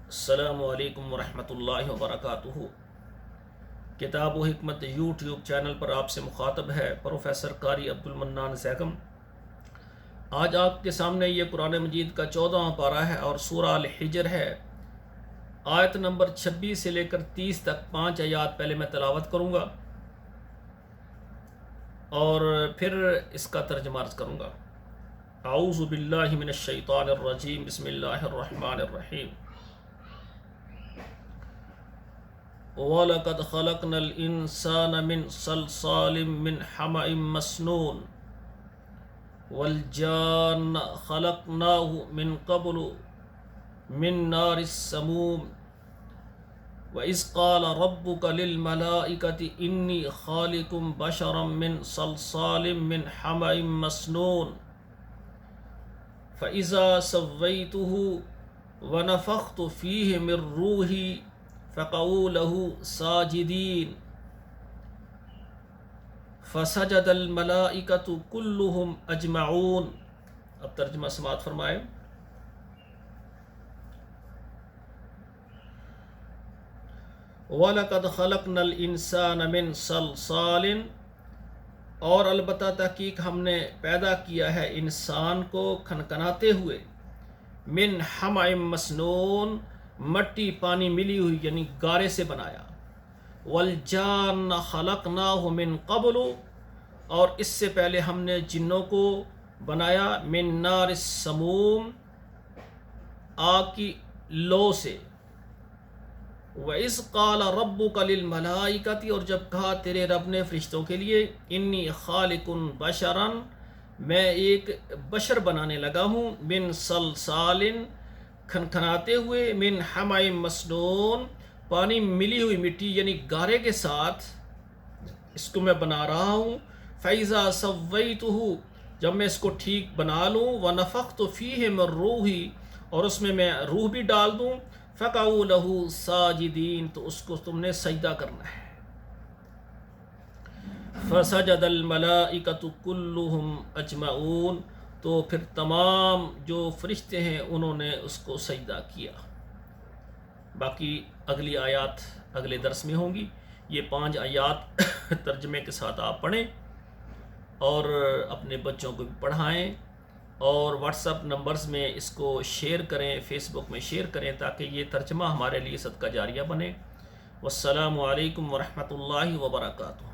السلام علیکم ورحمۃ اللہ وبرکاتہ۔ کتاب و حکمت یوٹیوب چینل پر آپ سے مخاطب ہے پروفیسر قاری عبد المنان زیگم۔ آج آپ کے سامنے یہ قرآن مجید کا 14واں پارہ ہے اور سورہ الحجر ہے۔ آیت نمبر 26 سے لے کر 30 تک 5 آیات پہلے میں تلاوت کروں گا اور پھر اس کا ترجمہ عرض کروں گا۔ اعوذ باللہ من الشیطان الرجیم، بسم اللہ الرحمن الرحیم۔ وَلَقَدْ خَلَقْنَا الْإِنسَانَ مِنْ صَلْصَالٍ مِّنْ حَمَإٍ مَّسْنُونٍ وَالْجَانَّ خَلَقْنَاهُ مِنْ قَبْلُ مِنْ نَارِ السَّمُومِ وَإِذْ قَالَ رَبُّكَ لِلْمَلَائِكَةِ إِنِّي خَالِقٌ بَشَرًا مِّنْ صَلْصَالٍ مِّنْ حَمَإٍ مَّسْنُونٍ فَإِذَا سَوَّيْتُهُ وَنَفَخْتُ فِيهِ مِنْ رُوحِي فَقَعُوا لَهُ سَاجِدِينَ فَسَجَدَ الْمَلَائِكَةُ كُلُّهُمْ أَجْمَعُونَ۔ اب ترجمہ سماعت فرمائے۔ وَلَقَدْ خَلَقْنَا الْإِنسَانَ مِنْ صَلْصَالٍ، اور البتہ تحقیق ہم نے پیدا کیا ہے انسان کو کھنکھناتے ہوئے، من حمأ مسنون، مٹی پانی ملی ہوئی یعنی گارے سے بنایا، والجان خلقناہ من قبل، اور اس سے پہلے ہم نے جنوں کو بنایا من نار السموم، آگ کی لو سے، وَإِذْ قَالَ رَبُّكَ لِلْمَلَائِكَةِ، اور جب کہا تیرے رب نے فرشتوں کے لیے، انی خالق بشرًا، میں ایک بشر بنانے لگا ہوں، من صلصال، کھنکھناتے ہوئے، من حمأ مسنون، پانی ملی ہوئی مٹی یعنی گارے کے ساتھ اس کو میں بنا رہا ہوں، فَإِذَا سَوَّيْتُهُ، جب میں اس کو ٹھیک بنا لوں، وَنَفَخْتُ فِيهِ مِن رُوحِي، اور اس میں روح بھی ڈال دوں، فَقَعُوا لَهُ سَاجِدِينَ، تو اس کو تم نے سجدہ کرنا ہے۔ فَسَجَدَ الْمَلَائِكَةُ كُلُّهُمْ أَجْمَعُونَ، تو پھر تمام جو فرشتے ہیں انہوں نے اس کو سجدہ کیا۔ باقی اگلی آیات اگلے درس میں ہوں گی۔ یہ 5 آیات ترجمے کے ساتھ آپ پڑھیں اور اپنے بچوں کو بھی پڑھائیں، اور واٹس ایپ نمبرز میں اس کو شیئر کریں، فیس بک میں شیئر کریں، تاکہ یہ ترجمہ ہمارے لیے صدقہ جاریہ بنے۔ والسلام علیکم ورحمۃ اللہ وبرکاتہ۔